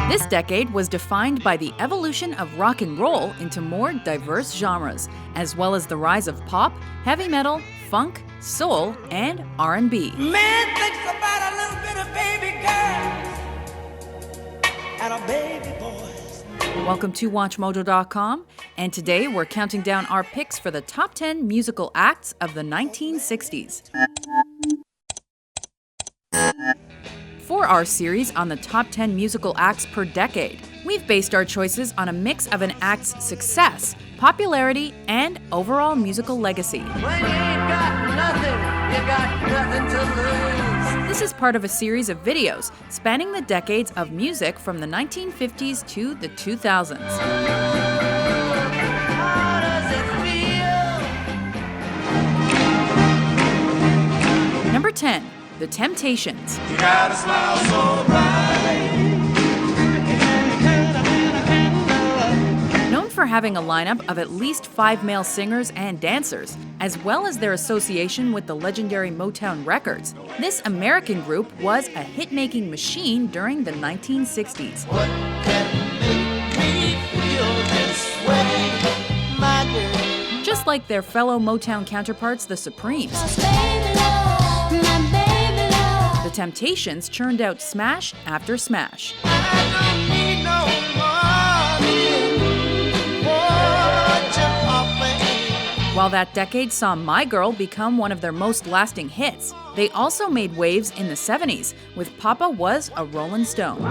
This decade was defined by the evolution of rock and roll into more diverse genres, as well as the rise of pop, heavy metal, funk, soul, and R&B. Man thinks about a little bit of baby girls and a baby boys. Welcome to WatchMojo.com, and today we're counting down our picks for the top 10 musical acts of the 1960s. For our series on the top 10 musical acts per decade, we've based our choices on a mix of an act's success, popularity, and overall musical legacy. When you ain't got nothing, you got nothing to lose. This is part of a series of videos spanning the decades of music from the 1950s to the 2000s. How does it feel? Number 10, The Temptations. You got a smile so bright. Known for having a lineup of at least 5 male singers and dancers, as well as their association with the legendary Motown Records, this American group was a hit-making machine during the 1960s. What can make me feel this way, my girl? Just like their fellow Motown counterparts, the Supremes, The Temptations churned out smash after smash. I don't need no money. What you offering? While that decade saw My Girl become one of their most lasting hits, they also made waves in the 70s with Papa Was a Rollin' Stone.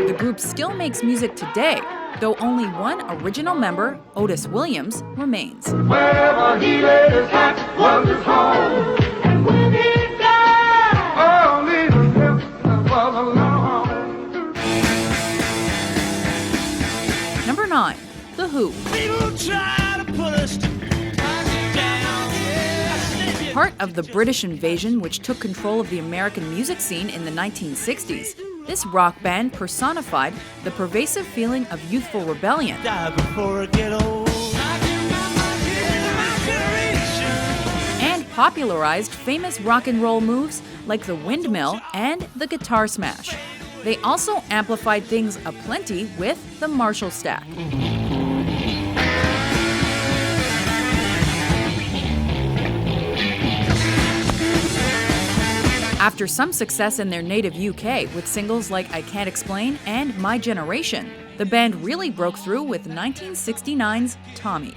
The group still makes music today, though only one original member, Otis Williams, remains. Wherever he laid his hat was his home. And when he died, oh, leaving him was alone. Number 9, The Who. People try to put us down. Part of the British invasion which took control of the American music scene in the 1960s, this rock band personified the pervasive feeling of youthful rebellion Die before I get old. and popularized famous rock and roll moves like the windmill and the guitar smash. They also amplified things aplenty with the Marshall stack. After some success in their native UK with singles like I Can't Explain and My Generation, the band really broke through with 1969's Tommy.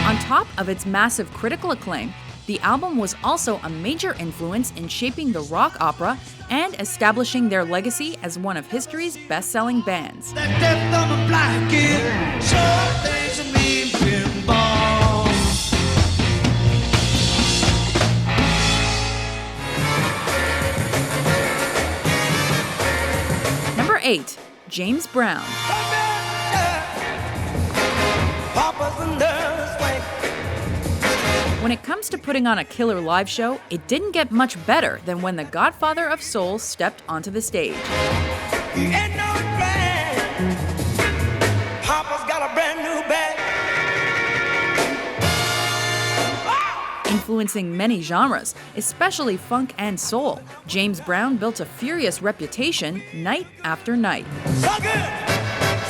On top of its massive critical acclaim, the album was also a major influence in shaping the rock opera and establishing their legacy as one of history's best-selling bands. That death of a black kid, sure things to me, pinball. Number 8, James Brown. Papa's a nervous way. When it comes to putting on a killer live show, it didn't get much better than when the Godfather of Soul stepped onto the stage. Ain't no brand. Papa's got a brand new bag. Influencing many genres, especially funk and soul, James Brown built a furious reputation night after night. So good,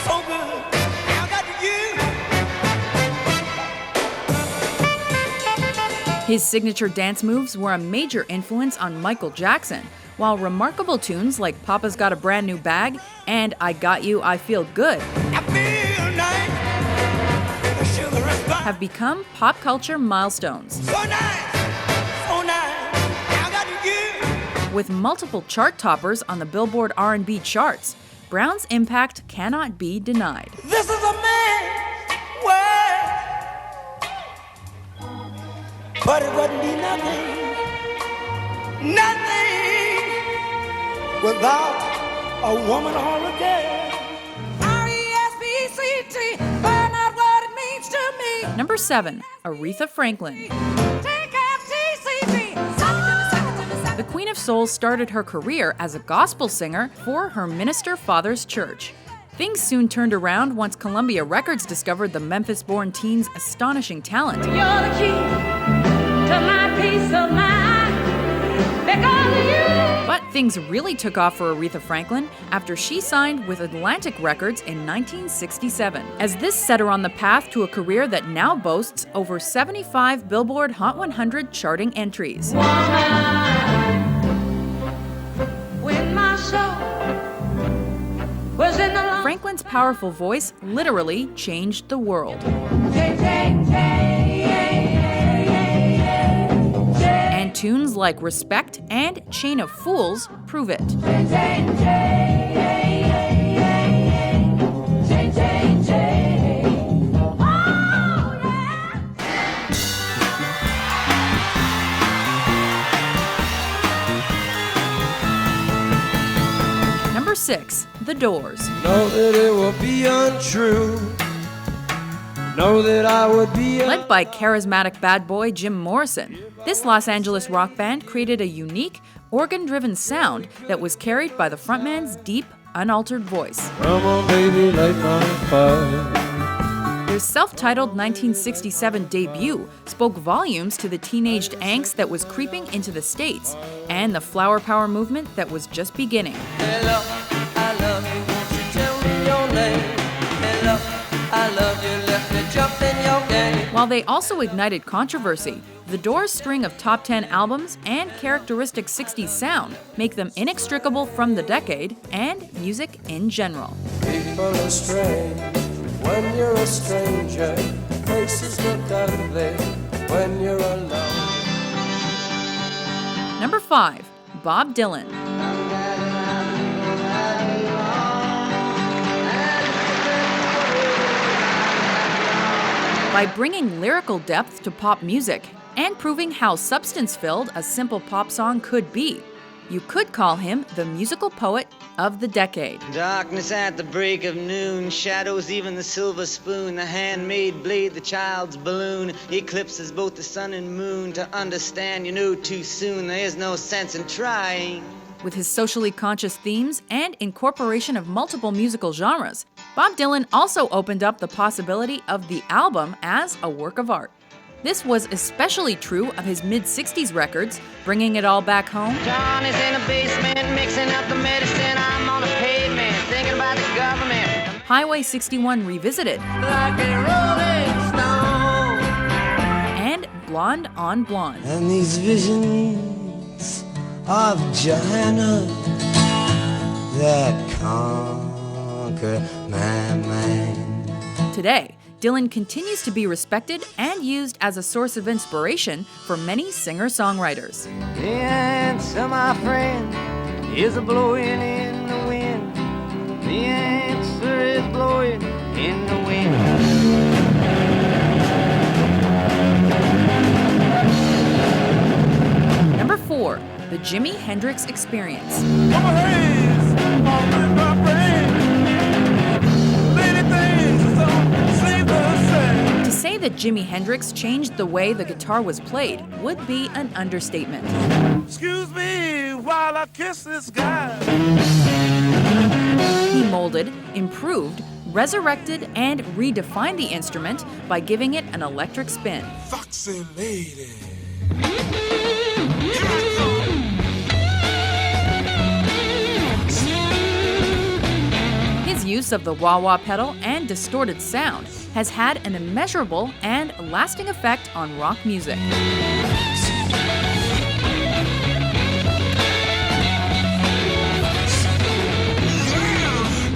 so good. I got you. His signature dance moves were a major influence on Michael Jackson, while remarkable tunes like Papa's Got a Brand New Bag and I Got You, I Feel Good I feel nice. The sugar is gone. have become pop culture milestones. So nice, so nice. I got you. With multiple chart toppers on the Billboard R&B charts, Brown's impact cannot be denied. This is a man's world, but it wouldn't be nothing, nothing without a woman or a girl. R-E-S-P-C-T, find out what it means to me. Number 7, Aretha Franklin. Take out T-C-T, The Queen of Soul started her career as a gospel singer for her minister father's church. Things soon turned around once Columbia Records discovered the Memphis-born teen's astonishing talent. You're the key to my peace of mind, because of you. But things really took off for Aretha Franklin after she signed with Atlantic Records in 1967, as this set her on the path to a career that now boasts over 75 Billboard Hot 100 charting entries. When my soul was in the long Franklin's powerful voice literally changed the world. And tunes like Respect and Chain of Fools prove it. Number 6, The Doors. Know that it will be untrue. Know that I would be Led by charismatic bad boy Jim Morrison, this Los Angeles rock band created a unique, organ-driven sound that was carried by the frontman's deep, unaltered voice. Come on, baby, light my fire. Their self-titled 1967 debut spoke volumes to the teenaged angst that was creeping into the States and the flower power movement that was just beginning. Hello, I love you, won't you tell me your name? Hello, I love you, let me jump in your game. While they also ignited controversy, the Doors' string of top 10 albums and characteristic 60s sound make them inextricable from the decade and music in general. People are strange when you're a stranger. Faces look ugly when you're alone. Number 5, Bob Dylan. By bringing lyrical depth to pop music and proving how substance-filled a simple pop song could be, you could call him the musical poet of the decade. Darkness at the break of noon, shadows even the silver spoon, the handmade blade, the child's balloon, eclipses both the sun and moon. To understand, you know too soon, there is no sense in trying. With his socially conscious themes and incorporation of multiple musical genres, Bob Dylan also opened up the possibility of the album as a work of art. This was especially true of his mid-60s records, Bringing It All Back Home, John is in the basement, mixing up the medicine. I'm on the pavement, thinking about the government. Highway 61 Revisited, Like a rolling stone. and Blonde on Blonde. And these visions of Johanna that conquer my mind. Today, Dylan continues to be respected and used as a source of inspiration for many singer-songwriters. The answer, my friend, is a blowing in the wind. The answer is blowing in the wind. Number 4, the Jimi Hendrix Experience. I'm a Haze, all in my brain. Many things don't seem the same. To say that Jimi Hendrix changed the way the guitar was played would be an understatement. Excuse me while I kiss this guy. He molded, improved, resurrected, and redefined the instrument by giving it an electric spin. Foxy lady. His use of the wah-wah pedal and distorted sound has had an immeasurable and lasting effect on rock music.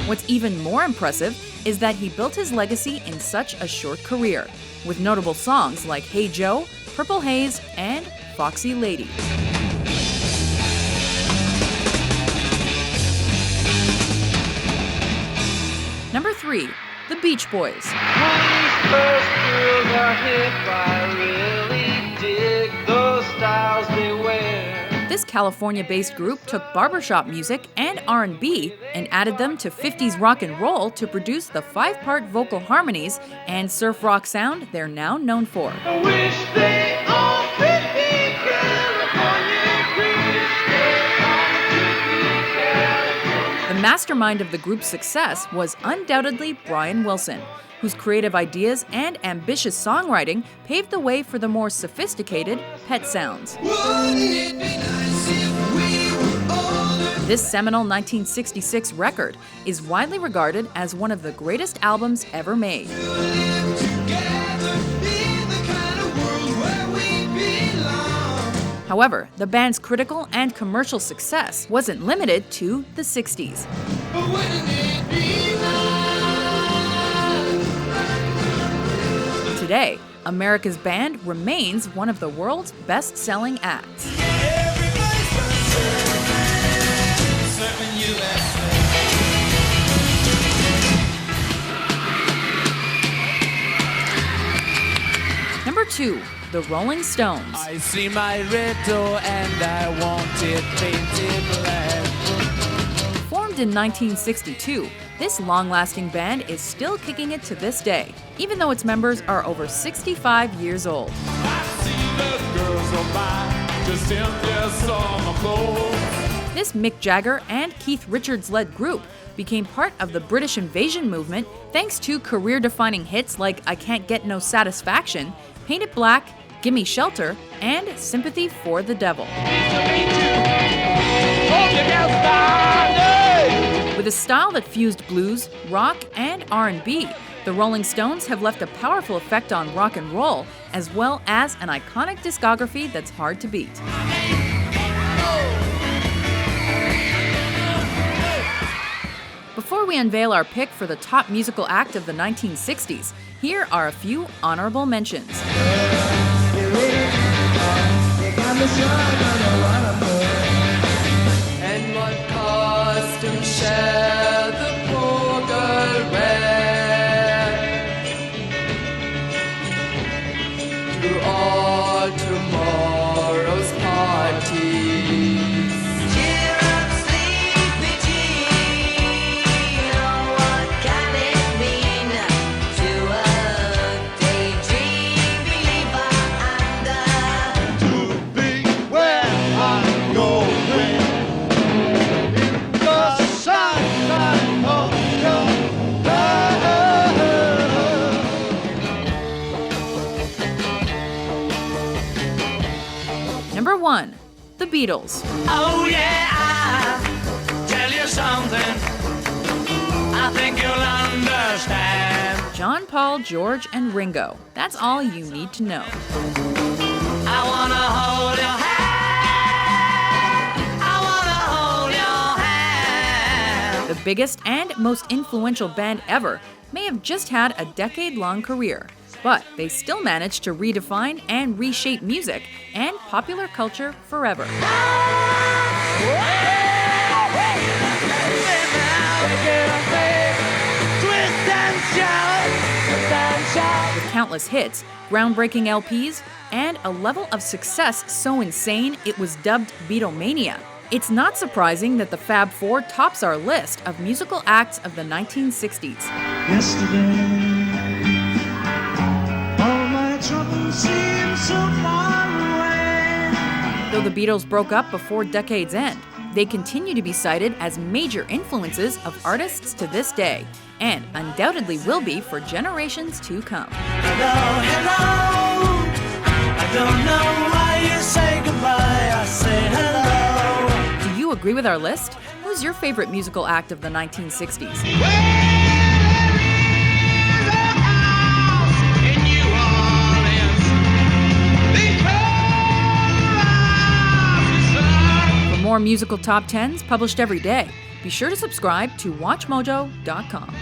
What's even more impressive is that he built his legacy in such a short career, with notable songs like Hey Joe, Purple Haze, and Foxy Lady. Number 3, The Beach Boys. These first girls are hip, I really dig those styles they wear. This California-based group took barbershop music and R&B and added them to 50s rock and roll to produce the 5-part vocal harmonies and surf rock sound they're now known for. I wish they all could be California. Wish they all could be California. The mastermind of the group's success was undoubtedly Brian Wilson, whose creative ideas and ambitious songwriting paved the way for the more sophisticated Pet sounds. This seminal 1966 record is widely regarded as one of the greatest albums ever made. However, the band's critical and commercial success wasn't limited to the 60s. Today, America's band remains one of the world's best-selling acts. Number 2, the Rolling Stones. I see my riddle and I want it painted black. Formed in 1962, this long-lasting band is still kicking it to this day, even though its members are over 65 years old. I see the girls on by, just in their summer clothes. This Mick Jagger and Keith Richards-led group became part of the British invasion movement thanks to career-defining hits like I Can't Get No Satisfaction, Paint It Black, Gimme Shelter, and Sympathy for the Devil. With a style that fused blues, rock, and R&B, the Rolling Stones have left a powerful effect on rock and roll, as well as an iconic discography that's hard to beat. Before we unveil our pick for the top musical act of the 1960s, here are a few honorable mentions. And what costume shall the poor girl wear to all tomorrow's parties? Cheer up, sleepy Jean. Oh, what can it mean to a daydream believer and To be where I'm going. In the sunshine of your love. Number 1, the Beatles. Oh yeah, I'll tell you something. I think you'll understand. John, Paul, George, and Ringo. That's all you need to know. I wanna hold your hand. I wanna hold your hand. The biggest and most influential band ever may have just had a decade-long career, but they still managed to redefine and reshape music and popular culture forever. With countless hits, groundbreaking LPs, and a level of success so insane it was dubbed Beatlemania, it's not surprising that the Fab Four tops our list of musical acts of the 1960s. Yesterday, all my troubles seem so far away. Though the Beatles broke up before decade's end, they continue to be cited as major influences of artists to this day, and undoubtedly will be for generations to come. Hello, hello. I don't know why you say goodbye. I say hello. Do you agree with our list? Who's your favorite musical act of the 1960s? For more musical top 10s published every day, be sure to subscribe to WatchMojo.com.